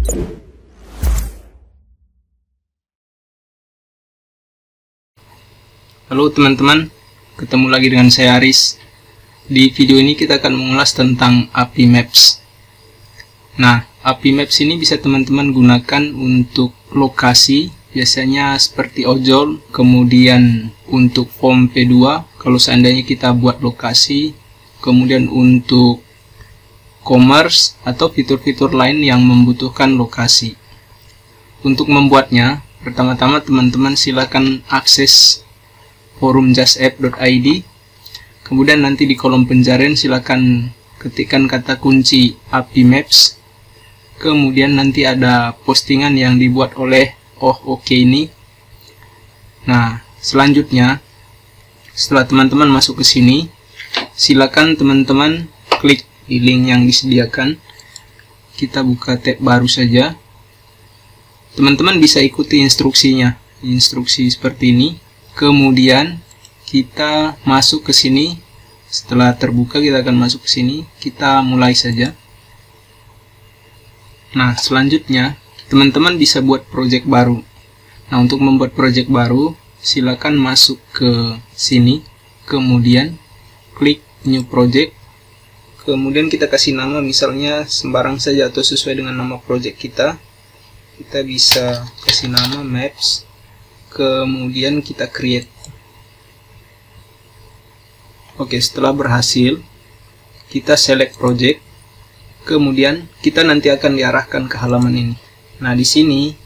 Halo teman-teman, ketemu lagi dengan saya Aris. Di video ini kita akan mengulas tentang API Maps. Nah, API Maps ini bisa teman-teman gunakan untuk lokasi, biasanya seperti ojol, kemudian untuk form P2 kalau seandainya kita buat lokasi, kemudian untuk commerce atau fitur-fitur lain yang membutuhkan lokasi. Untuk membuatnya, pertama-tama teman-teman silakan akses forum justapp.id, kemudian nanti di kolom pencarian silakan ketikkan kata kunci API Maps, kemudian nanti ada postingan yang dibuat oleh ini. Nah, selanjutnya setelah teman-teman masuk ke sini, silakan teman-teman klik di link yang disediakan. Kita buka tab baru saja. Teman-teman bisa ikuti instruksinya, instruksi seperti ini. Kemudian kita masuk ke sini. Setelah terbuka kita akan masuk ke sini. Kita mulai saja. Nah, selanjutnya teman-teman bisa buat project baru. Nah, untuk membuat project baru, silakan masuk ke sini. Kemudian klik new project. Kemudian kita kasih nama, misalnya sembarang saja atau sesuai dengan nama project kita. Kita bisa kasih nama maps. Kemudian kita create. Oke, setelah berhasil kita select project, kemudian kita nanti akan diarahkan ke halaman ini. Nah, di sini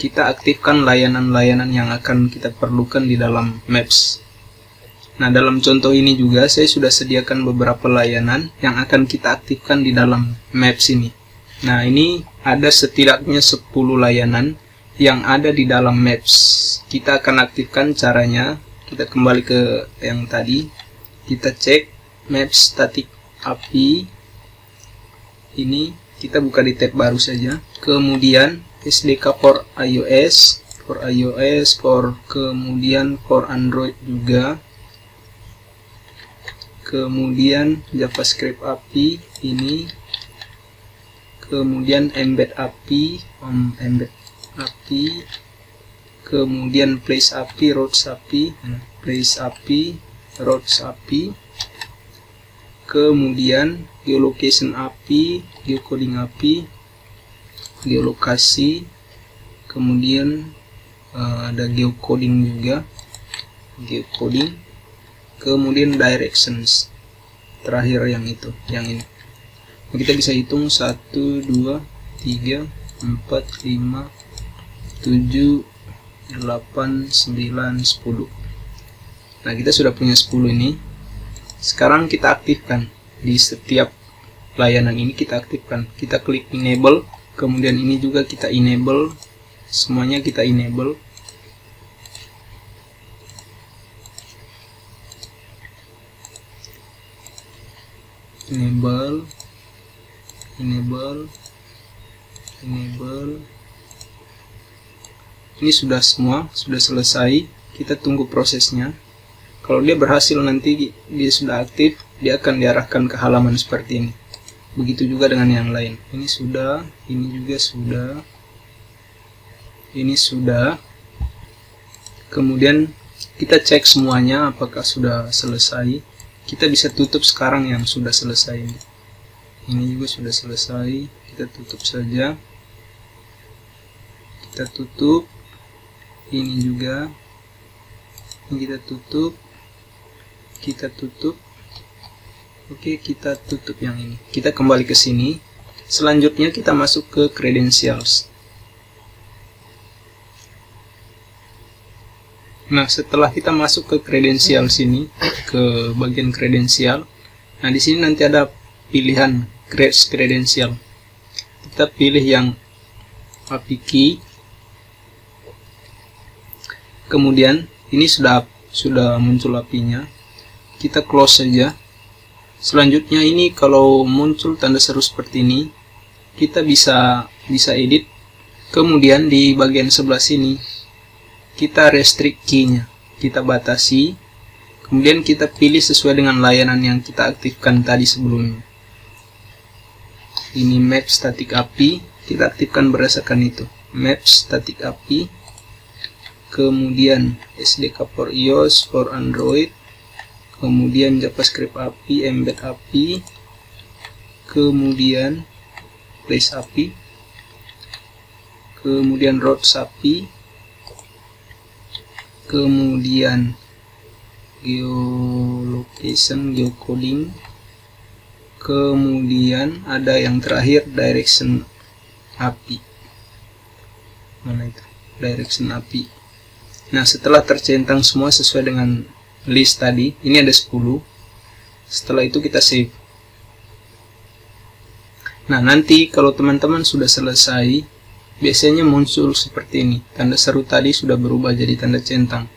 kita aktifkan layanan-layanan yang akan kita perlukan di dalam maps. Nah, dalam contoh ini juga saya sudah sediakan beberapa layanan yang akan kita aktifkan di dalam maps ini. Nah, ini ada setidaknya 10 layanan yang ada di dalam maps. Kita akan aktifkan caranya. Kita kembali ke yang tadi. Kita cek maps static API. Ini kita buka di tab baru saja. Kemudian SDK for iOS, kemudian for Android juga. Kemudian JavaScript API ini. Kemudian embed API, kemudian place API, routes API, kemudian geolocation API, geocoding API, geolokasi, kemudian ada geocoding juga, kemudian directions, terakhir yang ini. Kita bisa hitung 1, 2, 3, 4, 5, 7, 8, 9, 10. Nah, kita sudah punya 10 ini. Sekarang kita aktifkan. Di setiap layanan ini kita aktifkan. Kita klik enable, kemudian ini juga kita enable. Semuanya kita enable. Enable. Ini sudah semua, sudah selesai. Kita tunggu prosesnya. Kalau dia berhasil, nanti dia sudah aktif, dia akan diarahkan ke halaman seperti ini. Begitu juga dengan yang lain. Ini sudah, ini juga sudah, ini sudah. Kemudian kita cek semuanya apakah sudah selesai. Kita bisa tutup sekarang yang sudah selesai. Ini juga sudah selesai. Kita tutup saja. Kita tutup. Ini juga. Ini kita tutup. Kita tutup. Oke, kita tutup yang ini. Kita kembali ke sini. Selanjutnya kita masuk ke credentials. Nah, setelah kita masuk ke credentials sini, ke bagian kredensial. Nah, di sini nanti ada pilihan create credential. Kita pilih yang API key. Kemudian ini sudah muncul API-nya. Kita close saja. Selanjutnya ini kalau muncul tanda seru seperti ini, kita bisa edit. Kemudian di bagian sebelah sini kita restrict key-nya, kita batasi. Kemudian kita pilih sesuai dengan layanan yang kita aktifkan tadi sebelumnya. Ini map static API, kita aktifkan berdasarkan itu. Maps static API, kemudian SDK for iOS, for Android, kemudian JavaScript API, Embed API, kemudian Place API, kemudian Routes API, kemudian geolocation, geocoding, kemudian ada yang terakhir Direction API. Mana itu? Direction API. Nah, setelah tercentang semua sesuai dengan list tadi, ini ada 10. Setelah itu kita save. Nah, nanti kalau teman-teman sudah selesai, biasanya muncul seperti ini. Tanda seru tadi sudah berubah jadi tanda centang.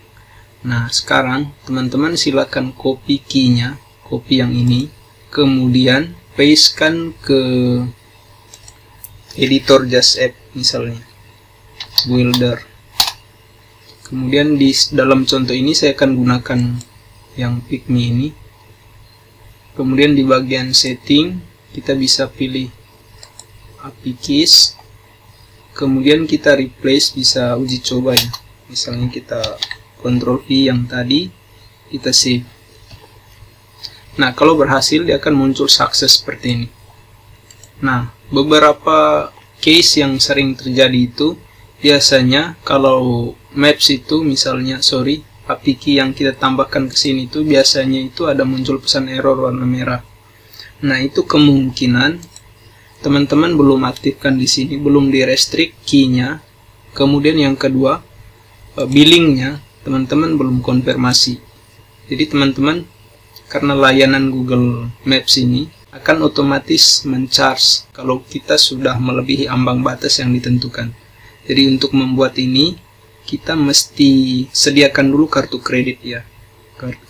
Nah, sekarang teman-teman silakan copy key-nya, copy yang ini, kemudian pastekan ke editor Just App misalnya, Builder. Kemudian di dalam contoh ini saya akan gunakan yang Pygmy ini. Kemudian di bagian setting kita bisa pilih API keys. Kemudian kita replace, bisa uji coba ya. Misalnya kita Ctrl V yang tadi, kita save. Nah, kalau berhasil dia akan muncul sukses seperti ini. Nah, beberapa case yang sering terjadi itu biasanya kalau maps itu misalnya, API key yang kita tambahkan ke sini itu biasanya itu ada muncul pesan error warna merah. Nah, itu kemungkinan teman-teman belum aktifkan di sini, belum di restrict key-nya. Kemudian yang kedua, billingnya teman-teman belum konfirmasi. Jadi teman-teman, karena layanan Google Maps ini akan otomatis men-charge kalau kita sudah melebihi ambang batas yang ditentukan. Jadi untuk membuat ini kita mesti sediakan dulu kartu kredit ya,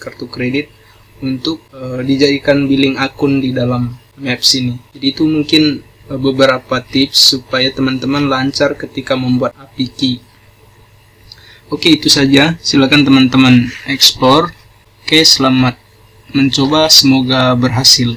kartu kredit untuk dijadikan billing akun di dalam Maps ini. Jadi itu mungkin beberapa tips supaya teman-teman lancar ketika membuat API key. Oke, itu saja. Silakan teman-teman explore. Oke, selamat mencoba, semoga berhasil.